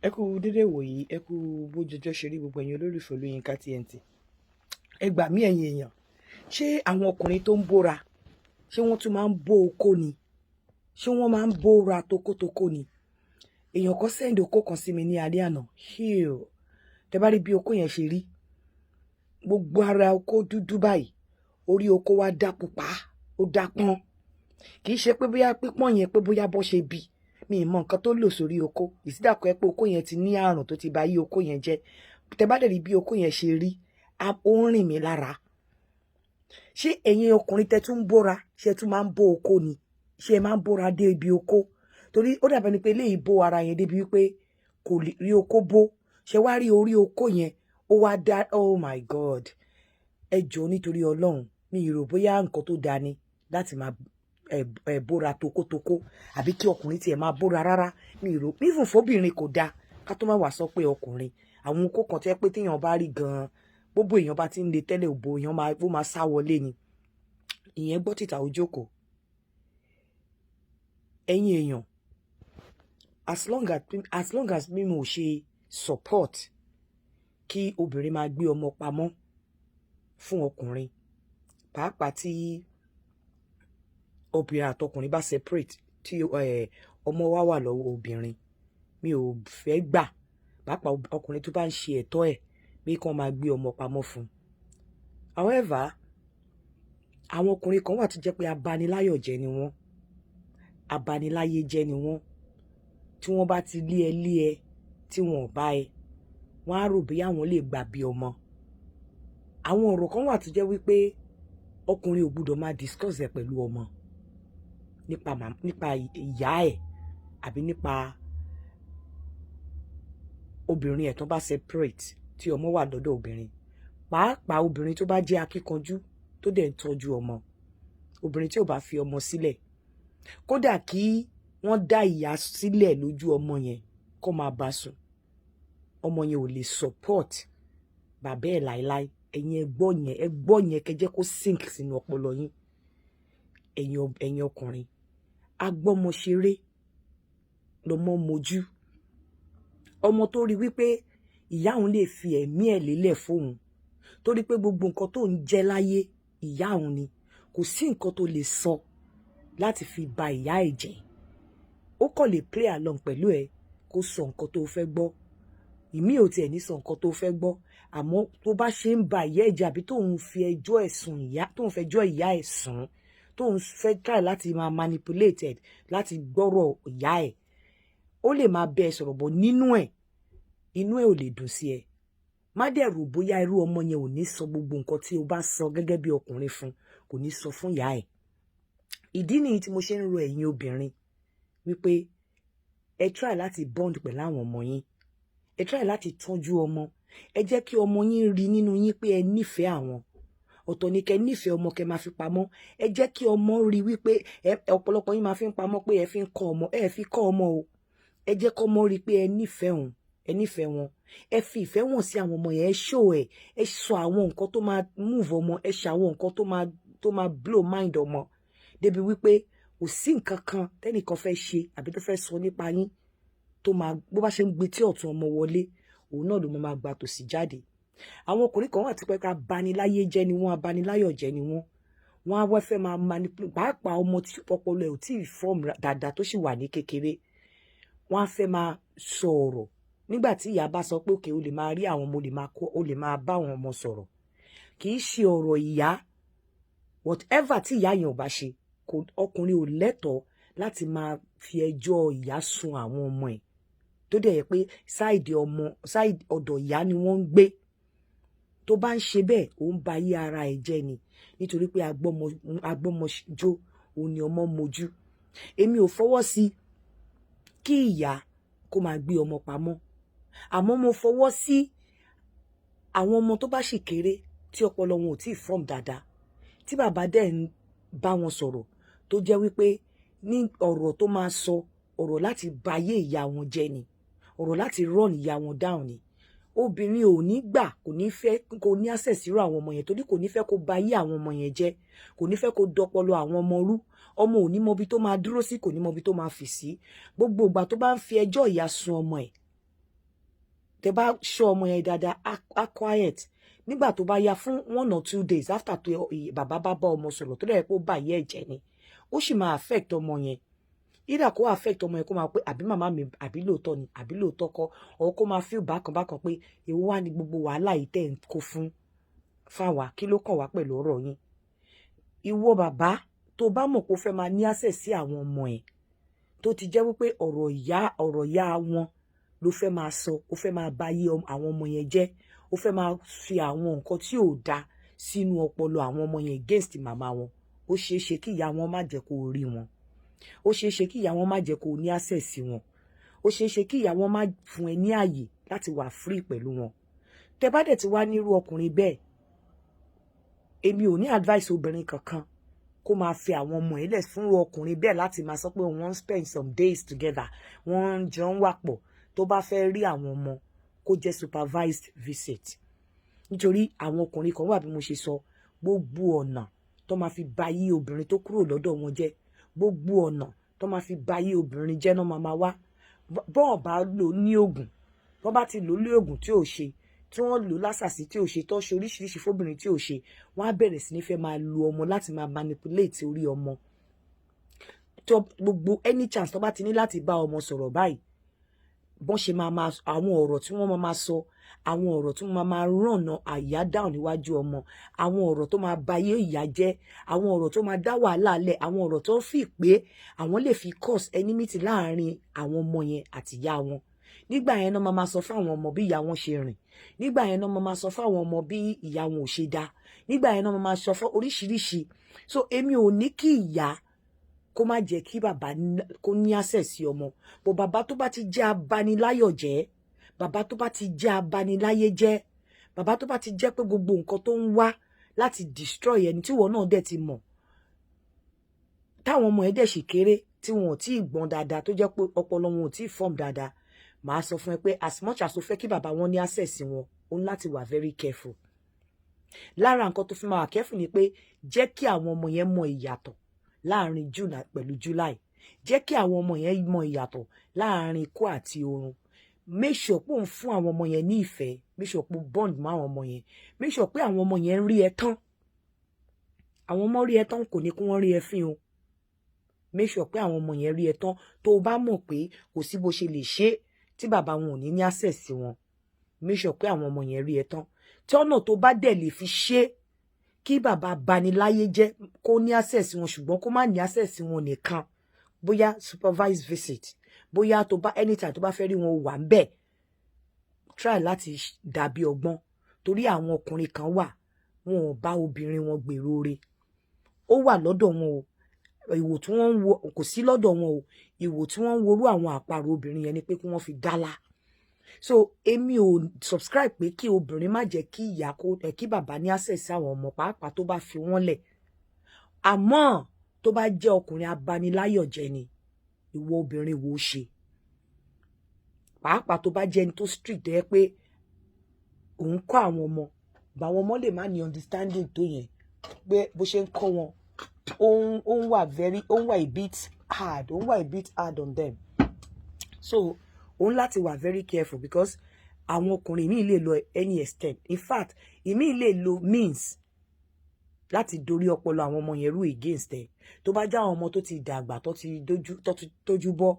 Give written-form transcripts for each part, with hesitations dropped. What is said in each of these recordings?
Ẹ kú dédé wòyí, ẹ kú bójújọ́ ṣe rí gbogbo ẹ̀yin olólùfẹ́ Olóyinka TNT. Ẹ gbà mí ẹ̀yin èèyàn, ṣé àwọn ọkùnrin tó ń bóra, ṣé wọ́n tún máa ń bó okó ni? Ṣé wọ́n máa ń bóra tókótókó ni? Èèyàn kan sẹ́ndì okó kan sí mi ní alẹ́ àná. Tẹ bá rí bí okó yẹn ṣe rí, gbogbo ara okó dúdú báyìí, orí okó wa dá pupa, ó dá pọ́n. Kì í ṣe pé bóyá pípọ́n yẹn pé bóyá bọ́ ṣe bí. Mi ì mọ nǹkan tó lò sórí okó. Ìsídàkọ ẹ pé okó yẹn ti ní àrùn tó ti ba yí okó yẹn jẹ́. Tẹ bá dẹ̀ rí bí okó yẹn ṣe rí, ó ń rìn mí lára. Ṣé ẹ̀yin ọkùnrin tẹ tún ń bóra, ṣé ẹ tún máa ń bó okó ni? Ṣé ẹ máa ń bóra dé ibi okó? Torí ó dàbẹ̀ ni pé eléyìí bó ara yẹn débi wípé kò lè rí okó bó. Ṣé wá rí orí okó yẹn, ó wá dá, oh my God. Ẹ jọ̀ọ́ nítorí Ọlọ́run, mi ì rò bóyá nǹkan tó dáa ni láti máa bóra tókótókó, àbí kí ọkùnrin tiẹ̀ máa bóra rárá. Mi ì rò, even fóbìnrin kò dáa, ká tó má wá sọ pé ọkùnrin. Àwọn okó kan tẹ́ pé téèyàn bá rí gan-an, gbogbo èèyàn bá ti ń le tẹ́lẹ̀ òbò èèyàn ó máa sá wọlé ni. Ìyẹn gbọ́ tìta ojókòó. Ẹ̀yin èèyàn, as long as mi ò ṣe support kí obìnrin máa gbé ọmọ pamọ́ fún ọkùnrin, pàápàá tí obìnrin àtọkùnrin bá separate, tí ọmọ wa wà lọ́wọ́ obìnrin, mi ò fẹ́ gbà, pàápàá ọkùnrin tó bá ń ṣe ẹ̀tọ́ ẹ̀ pé kí wọ́n máa gbé ọmọ pamọ́ fún. However, àwọn ọkùnrin kan wà tó jẹ́ pé abaniláyọ̀jẹ́ ni wọ́n, abaniláyé jẹ́ ni wọ́n. Tí wọ́n bá ti lé ẹ tí wọ́n ò bá ẹ, wọ́n á rò bí àwọn lè gbà bí ọmọ. Àwọn ọ̀rọ̀ kan wà tó jẹ́ wípé ọkùnrin ò gbúdọ̀ máa discuss ẹ̀ pẹ̀lú ọmọ, nípa ìyá ẹ̀ àbí nípa obìnrin ẹ̀ tó bá separate tí ọmọ wà lọ́dọ̀ obìnrin. Pàápàá obìnrin tó bá jẹ́ akíkanjú tó dẹ̀ ń tọ́jú ọmọ, obìnrin tí ò bá fi ọmọ sílẹ̀, kódà kí wọ́n dá ìyá sílẹ̀ lójú ọmọ yẹn kó máa bá sùn, ọmọ yẹn ò lè support bàbá ẹ̀ láéláé. Ẹ̀yin ẹ gbọ́ yẹn kẹ́ jẹ́ kó sink sínú ọpọlọ yín. Ẹ̀yin ọkùnrin, agbọ́mọ ṣeré lọmọ mojú. Ọmọ tó rí wípé ìyá òun lè fi ẹ̀mí ẹ̀ lélẹ̀ fóun, torí pé gbogbo nǹkan tó ń jẹ láyé ìyá òun ni, kò sí nǹkan tó lè sọ láti fi ba ìyá ẹ̀ jẹ́. Ó kàn lè play along pẹ̀lú ẹ kó sọ nǹkan tó fẹ́ gbọ́. Ìmí ò tiẹ̀ ní sọ nǹkan tó fẹ́ gbọ́, àmọ́ tó bá ṣe ń ba ìyá ẹ̀ jẹ́ àbí tóun fi ẹjọ́ ẹ̀ sùn ìyá, tóun fẹjọ́ ìyá ẹ̀ sùn, tóun fẹ́ try láti máa manipulate ẹ̀ láti gbọ́rọ̀ ìyá ẹ̀, ó lè máa bẹ ẹ sọ̀rọ̀ bọ̀ inú ẹ̀ ò lè dùn sí ẹ. Má dẹ̀ rò bóyá irú ọmọ yẹn ò ní sọ gbogbo nǹkan tí o bá sọ gẹ́gẹ́ bí ọkùnrin fún, kò ní sọ fún ìyá ẹ̀. Ìdí nìyí tí mo ṣe ń rọ ẹ̀yin obìnrin wípé ẹ try láti bond pẹ̀lú àwọn ọmọ yín, ẹ try láti tọ́jú ọmọ, ẹ jẹ́ kí ọmọ yín rí nínú yín pé ẹ nífẹ̀ẹ́ àwọn. Ọ̀tọ̀ ni kẹ́ nífẹ̀ẹ́ ọmọ kẹ́ máa fi pamọ́. Ẹ jẹ́ kí ọmọ rí wípé ọ̀pọ̀lọpọ̀ yín máa fi ń pamọ́ pé ẹ fi ń kọ́ ọmọ, ẹ fi kọ́ ọmọ o. Ẹ jẹ́ kí ọmọ rí pé ẹ nífẹ̀ẹ́ òun, ẹ nífẹ̀ẹ́ wọn. Ẹ fi ìfẹ́ wọn sí àwọn ọmọ yẹn, ẹ show ẹ sọ àwọn nǹkan tó máa move ọmọ, ẹ ṣe àwọn nǹkan tó máa blow mind ọmọ, débi wípé kò sí nǹkan kan tẹ́nìkan fẹ́ ṣe àbí tó fẹ́ sọ nípa yín tó máa, bó bá ṣe ń gbé tí ọ̀tún ọmọ wọlé, òun náà ló máa gba tòsí jáde. Àwọn ọkùnrin kan wà tí pé ká abaniláyé jẹ́ ni wọ́n, abaniláyọ̀ jẹ́ ni wọ́n. Wọ́n á wá fẹ́ máa manipulate, pàápàá ọmọ tí ọpọlọ ẹ̀ ò tí ì form dáadáa tó sì wà ní kékeré. Wọ́n á fẹ́ máa sọ̀rọ̀ nígbà tí ìyá bá sọ pé òkè o lè máa rí àwọn ọmọ, o lè máa bá àwọn ọmọ sọ̀rọ̀. Kì í ṣe ọ̀rọ̀ ìyá, whatever tí ìyá yẹn ò bá ṣe, ọkùnrin ò lẹ́tọ̀ọ́ láti máa fi ẹjọ́ ìyá sun àwọn ọmọ ẹ̀, tó dẹ̀ yẹ pé sáìdì ọ̀dọ̀ ìyá ni wọ́n ń gbé. Tó bá ń ṣe bẹ́ẹ̀, ó ń ba ayé ara ẹ̀ jẹ́ ni, nítorí pé agbọ́mọjó òun ni ọmọ mojú. Èmi ò fọwọ́ sí kí ìyá kó máa gbé ọmọ pamọ́, àmọ́ mo fọwọ́ sí àwọn ọmọ tó bá sì kéré tí ọpọlọ wọn ò tí ì form dáadáa, tí bàbá dẹ̀ ń bá wọn sọ̀rọ̀ tó jẹ́ wípé ní ọ̀rọ̀ tó máa sọ, ọ̀rọ̀ láti ba ayé ìyá wọn jẹ́ ni, ọ̀rọ̀ láti run ìyá wọn down ni. Obìnrin ò ní gbà, kò ní access sí àwọn ọmọ yẹn, torí kò ní fẹ́ kó ba ayé àwọn ọmọ yẹn jẹ́, kò ní fẹ́ kó dọpọlọ àwọn ọmọ rú. Ọmọ ò ní mọ ibi tó máa dúró sí, kò ní mọ ibi tó máa fì sí. Gbogbo ìgbà tó bá ń fi ẹjọ́ ìyá sun ọmọ ẹ̀, tẹ́ bá ṣọ́ ọmọ yẹn dáadáa á quiet nígbà tó bá yá fún 1 or 2 days after tó bàbá bá bá ọmọ sọ̀rọ̀ tó dẹ̀ pé ó bà yẹ́ ẹ̀jẹ̀ ni ó sì máa affect ọmọ yẹn either kó affect ọmọ yẹn kó máa pé àbí màmá mi àbí lóòótọ́ ni àbí lóòótọ́ kọ́ or kó máa feel bákan bákan pé èwo wá ní gbogbo wàhálà yìí tẹ̀ ń kó fún fáwa kí ló kàn wá pẹ̀lú ọ̀rọ̀ yín ìwọ bàbá tó bá mọ̀ pé ó fẹ́ máa ní access sí àwọn ọmọ ẹ̀ tó ti jẹ́ wípé ọ̀rọ̀ ìyá wọn ló fẹ́ máa sọ ó fẹ́ máa bà yé àwọn ọmọ yẹn jẹ́ ó fẹ́ máa fi àwọn nǹkan tí ò da sínú ọpọlọ àwọn ọmọ yẹn against màmá wọn ó ṣeé ṣe kí ìyá wọn má jẹ́ kó rí wọn ó ṣeé ṣe kí ìyá wọn má jẹ́ kó ní access sí wọn ó ṣeé ṣe kí ìyá wọn má fún ẹ ní ààyè láti wà free pẹ̀lú wọn tẹ́ bá dẹ̀ ti wá nírú ọkùnrin bẹ́ẹ̀ èmi ò ní advice obìnrin kankan kó máa fi àwọn ọmọ ẹ̀ lẹ̀ fún ọkùnrin bẹ́ẹ̀ láti máa sọ pé wọ́n spend some days together wọ́n jọ ń wà pọ̀ tó bá fẹ́ rí àwọn ọmọ kó jẹ́ supervised visit nítorí àwọn ọkùnrin kan wà bí mo ṣe sọ gbogbo ọ̀nà tó máa fi ba yí obìnrin tó kúrò lọ́dọ̀ wọn jẹ́ gbogbo ọ̀nà tó máa fi ba yí obìnrin jẹ́ náà máa wá bọ́ọ̀ bá lò ní oògùn tó bá ti lò ní oògùn tí ò ṣe tí wọ́n lò lásàsí tí ò ṣe tó ṣe oríṣiríṣi fóbìnrin tí ò ṣe wọ́n á bẹ̀rẹ̀ sí ní fẹ́ máa lo ọmọ láti máa manipulate orí ọmọ tó gbogbo any chance tó bá ti ní láti bá ọmọ sọ̀rọ̀ báyìí bọ́n ṣe máa àwọn ọ̀rọ̀ tí wọ́n máa sọ àwọn ọ̀rọ̀ tí wọ́n máa rànà àyà dáhùn níwájú ọmọ àwọn ọ̀rọ̀ tó máa bayé ìyá jẹ́ àwọn ọ̀rọ̀ tó máa dá wàhálà lẹ̀ àwọn ọ̀rọ̀ tó fi pé àwọn lè fi cause enmity láàrin àwọn ọmọ yẹn àti ìyá wọn nígbà yẹn náà máa sọ fún àwọn ọmọ bí ìyá wọn ṣe rìn nígbà yẹn náà máa sọ fún àwọn ọmọ bí ìyá wọn ò ṣe dá nígbà yẹn náà máa sọ fún oríṣiríṣi so èmi ò ní kí ìyá kó má jẹ́ kí bàbá kó ní access sí ọmọ bó bàbá tó bá ti jẹ́ abaniláyọ̀ jẹ́ bàbá tó bá ti jẹ́ abaniláyé jẹ́ bàbá tó bá ti jẹ́ pé gbogbo nǹkan tó ń wá láti destroy ẹni tí wọ́n náà dẹ̀ ti mọ̀ táwọn ọmọ ẹ̀ dẹ̀ sì kéré tí wọn ò tí ì gbọ́n dáadáa tó jẹ́ pé ọpọlọ wọn ò tí ì form dáadáa màá sọ fún ẹ pé as much as o fẹ́ kí bàbá wọn ní access sí wọn o ní láti wà very careful lára nǹkan tó fi máa wà careful ni pé jẹ́ kí àwọn ọmọ yẹn mọ ìyàtọ̀ láàrin June pẹ̀lú July jẹ́ kí àwọn ọmọ yẹn mọ ìyàtọ̀ láàrin ikú àti oorun make sure pé òun fún àwọn ọmọ yẹn ní ìfẹ́ make sure pé bond mọ́ àwọn ọmọ yẹn make sure pé àwọn ọmọ yẹn rí ẹ tán àwọn ọmọ rí ẹ tán kò ní kí wọ́n rí ẹ fín o make sure pé àwọn ọmọ yẹn rí ẹ tán tó o bá mọ̀ pé kò sí bó ṣe lè ṣe tí bàbá wọn ò ní access sí wọn make sure pé àwọn ọmọ yẹn rí ẹ tán tí ọ̀nà tó bá dẹ̀ lè fi ṣe kí bàbá baniláyé jẹ́ kó ní access wọn ṣùgbọ́n kó má ní access wọn nìkan bóyá supervised visit bóyá tó bá anytime tó bá fẹ́ rí wọn wà ń bẹ̀ try láti dàbí ọgbọ́n torí àwọn ọkùnrin kan wà wọn ò bá obìnrin wọn gbèrò re ó wà lọ́dọ̀ wọn o ìwò tí wọ́n ń wo kò sí lọ́dọ̀ wọn o ìwò tí wọ́n ń worú àwọn àparò obìnrin yẹn ni pé kí wọ́n fi dálá so èmi ò subscribe pé kí obìnrin má jẹ́ kí ìyá kí bàbá ní access àwọn ọmọ pàápàá tó bá fi wọ́n lẹ̀ àmọ́ tó bá jẹ́ ọkùnrin abaniláyọ̀ jẹ́ ni ìwọ obìnrin wo ṣe pàápàá tó bá jẹ́ ẹni tó strict ẹ pé òun kọ́ àwọn ọmọ báwọn ọmọ lè má ní understanding tó yẹn pé bó ṣe ń kọ́ wọn ó ń wà a bit hard on them so òun láti wà very careful because àwọn ọkùnrin míì lè lo any extent in fact ìmí lè lo means láti dorí ọpọlọ àwọn ọmọ yẹn rú against ẹ tó bá já àwọn ọmọ tó ti dàgbà tó ti tójú bọ́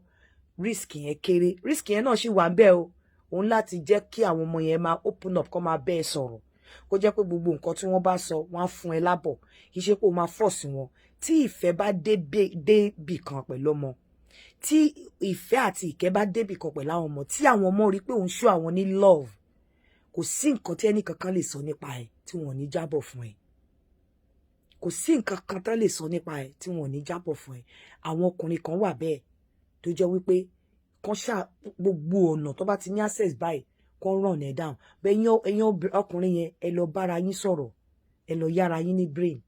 risk yẹn kéré risk yẹn náà sì wà ń bẹ o òun láti jẹ́ kí àwọn ọmọ yẹn máa open up kó máa bẹ́ẹ̀ sọ̀rọ̀ kó jẹ́ pé gbogbo nǹkan tí wọ́n bá sọ wọ́n á fún ẹ lábọ̀ kì í ṣe pé o máa force wọn tí ìfẹ́ bá débì kan pẹ̀lú ọmọ tí ìfẹ́ àti ìkẹ́ bá débì kan pẹ̀lú àwọn ọmọ tí àwọn ọmọ rí pé òun show àwọn ní love kò sí nǹkan tí ẹnì kankan lè sọ nípa ẹ tí wọn ò ní jábọ̀ fún ẹ kò sí nǹkan kan tán lè sọ nípa ẹ tí wọn ò ní jábọ̀ fún ẹ àwọn ọkùnrin kan wà bẹ́ẹ̀ tó jẹ́ wípé kan ṣá gbogbo ọ̀nà tó bá ti ní access báyìí kan run ẹ down bẹ́ẹ̀ ẹ̀yin ọkùnrin yẹn ẹ lọ bára yín sọ̀rọ̀ ẹ lọ yára yín ní brain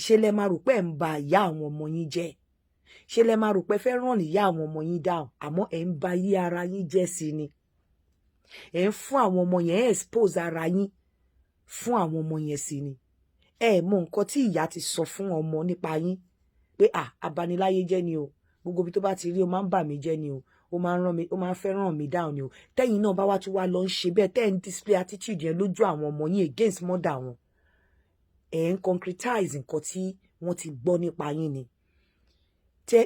ṣé lẹ máa rò pé ẹ ń ba ìyá àwọn ọmọ yín jẹ́ ṣé lẹ máa rò pé fẹ́ run ìyá àwọn ọmọ yín down àmọ́ ẹ ń ba yí ara yín jẹ́ sí ni ẹ ń fún àwọn ọmọ yẹn expose ara yín fún àwọn ọmọ yẹn sí ni ẹ mọ nǹkan tí ìyá ti sọ fún ọmọ nípa yín pé abaniláyé jẹ́ ni o gbogbo ibi tó bá ti rí o máa ń bà mí jẹ́ ni o ó máa ń fẹ́ ràn mí down ni o tẹ́yìn náà bá wá tún wá lọ ń ṣe bẹ́ẹ̀ tẹ́ ń display attitude yẹn lójú àwọn ọmọ yín against mother wọn ẹ̀ ń concretize nǹkan tí wọ́n ti gbọ́ nípa yín ni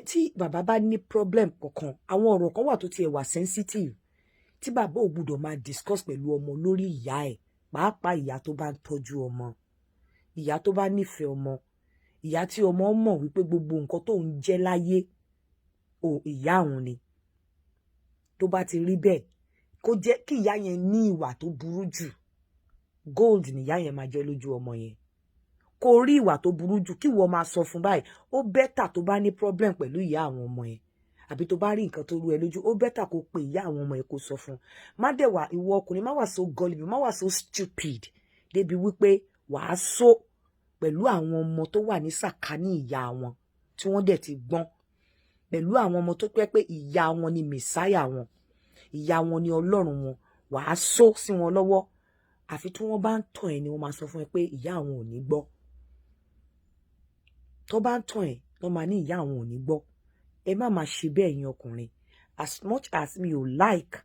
tí bàbá bá ní problem kankan àwọn ọ̀rọ̀ kan wà tó tiẹ̀ wà sensitive tí bàbá ò gbúdọ̀ máa discuss pẹ̀lú ọmọ lórí ìyá ẹ̀ pàápàá ìyá tó bá ń tọ́jú ọmọ ìyá tó bá nífẹ̀ẹ́ ọmọ ìyá tí ọmọ mọ̀ wípé gbogbo nǹkan tó ń jẹ́ láyé ìyá òun ni tó bá ti rí bẹ́ẹ̀ kó jẹ́ kí ìyá yẹn ní ìwà tó burú jù gold ni ìyá yẹn máa jẹ́ lójú ọmọ yẹn kó rí ìwà tó burú jù kí wọ́n máa sọ fún báyìí ó bẹ́tà tó bá ní problem pẹ̀lú ìyá àwọn ọmọ yẹn àbí tó bá rí nǹkan tó rú ẹ lójú ó bẹ́tà kó pe ìyá àwọn ọmọ yẹn kó sọ fún má dẹ̀ wá ìwọ ọkùnrin má wà so gullible má wà so stupid débi wípé wàá sọ pẹ̀lú àwọn ọmọ tó wà ní sàkání ìyá wọn tí wọ́n dẹ̀ ti gbọ́n pẹ̀lú àwọn ọmọ tó pẹ́ pé ìyá wọn ni mẹ̀sáyà wọn ìyá wọn ni ọlọ́run wọn wàá sọ sí wọn lọ́wọ́ àfi tí wọ́n bá ń tàn ẹ́ ni wọ́n máa sọ fún ẹ pé ìyá àwọn ò ní gbọ́ tó bá ń tàn ẹ́ wọ́n máa ní ìyá àwọn ò ní gbọ́ ẹ má máa ṣe bẹ́ẹ̀ yín ọkùnrin as much as mi ò like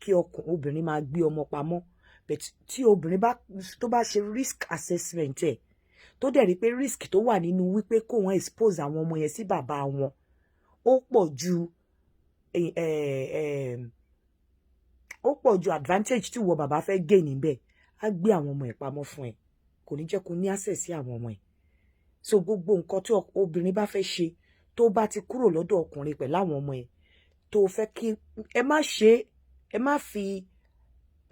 kí obìnrin máa gbé ọmọ pamọ́ but tí obìnrin tó bá ṣe risk assessment ẹ̀ tó dẹ̀ rí pé risk tó wà nínú wípé kó wọ́n expose àwọn ọmọ yẹn sí bàbá wọn ó pọ̀ ju advantage tí wọ́n bàbá fẹ́ gain níbẹ̀ á gbé àwọn ọmọ ẹ̀ pamọ́ fún ẹ kò ní jẹ́ kó ní access sí àwọn ọmọ ẹ̀ so gbogbo nǹkan tí obìnrin bá fẹ́ ṣe tó bá ti kúrò lọ́dọ̀ ọkùnrin pẹ̀lú àwọn ọmọ ẹ̀ tó fẹ́ kí ẹ má fi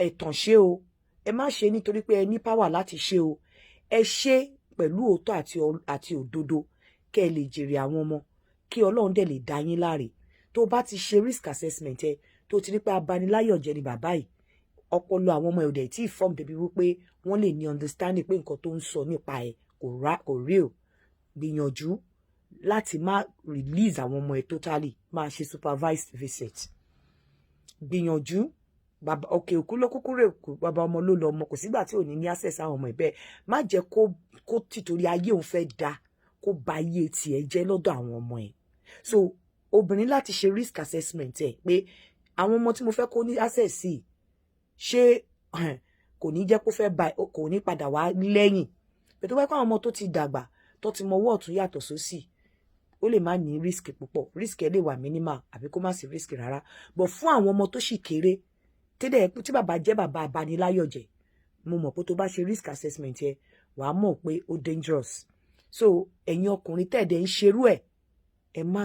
ẹ̀tàn ṣe o ẹ má ṣe nítorí pé ẹ ní power láti ṣe o ẹ ṣe pẹ̀lú òótọ́ àti òdodo kẹ́ ẹ lè jèrè àwọn ọmọ kí Ọlọ́run dẹ̀ lè dá yín láre tó bá ti ṣe risk assessment ẹ tó ti rí pé abaniláyọ̀jẹ́ ni bàbá yìí ọpọlọ àwọn ọmọ ẹ̀ ò dẹ̀ tí ì form débi wípé wọ́n lè ní understanding pé nǹkan tó ń sọ nípa ẹ̀ kò real gbìyànjú láti má release àwọn ọmọ ẹ̀ totally máa ṣe supervised visit gbìyànjú bàbá òkè òkú ló kúkú rè kú bàbá ọmọ ló lọ ọmọ kò sígbà tí ò ní access àwọn ọmọ ẹ̀ bẹ́ẹ̀ má jẹ́ kó tìtorí ayé òun fẹ́ da kó ba ayé tiẹ̀ jẹ́ lọ́dọ̀ àwọn ọmọ ẹ̀ so obìnrin láti ṣe risk assessment ẹ̀ pé àwọn ọmọ tí mo fẹ́ kó ní access sí ṣé kò ní jẹ́ kó fẹ́ ba kò ní padà wá lẹ́yìn pẹ̀tọ́ wáyé pé àwọn ọmọ tó ti dàgbà tó ti mọ ọwọ́ ọ̀tún yàtọ̀ sósì ó lè má ní risk púpọ̀ risk ẹ̀ lè wà minimal àbí kó má sí risk rárá but fún àwọn ọmọ tó sì kéré tí bàbá jẹ́ bàbá abaniláyọ̀jẹ́ mo mọ̀ pé tó bá ṣe risk assessment yẹ wàá mọ̀ pé ó dangerous so ẹ̀yin ọkùnrin tẹ̀dẹ̀ ń ṣerú ẹ̀ ẹ má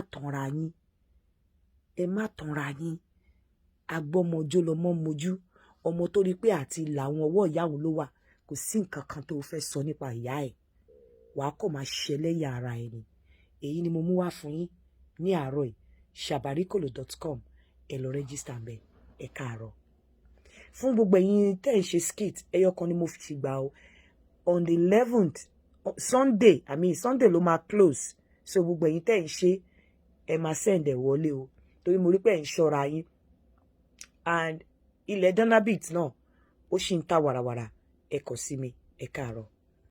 tanra yín agbọ́mọjó lọmọ mojú ọmọ tó rí pé àti ìlà àwọn ọwọ́ ìyá òun ló wà kò sí nǹkan kan tó fẹ́ sọ nípa ìyá ẹ̀ wàá kọ̀ máa ṣẹlẹ́yà ara ẹni èyí ni mo mú wá fún yín ní àárọ̀ yìí sabarikolo.com ẹ lọ rẹ́gísítà mbẹ ẹ káàárọ̀ fún gbogbo ẹ̀yin tẹ́ ń ṣe skit ẹyọ kan ni mo fi ti gbà o on the 11th Sunday ló máa close so gbogbo ẹ̀yin tẹ́ ń ṣe ẹ máa send ẹ̀ wọlé o torí mo rí pé ẹ̀ ń ṣọ́ra yín and ilẹ̀ danabit náà ó sì ń ta wàràwàrà ẹ kọ sí mi ẹ káàárọ̀.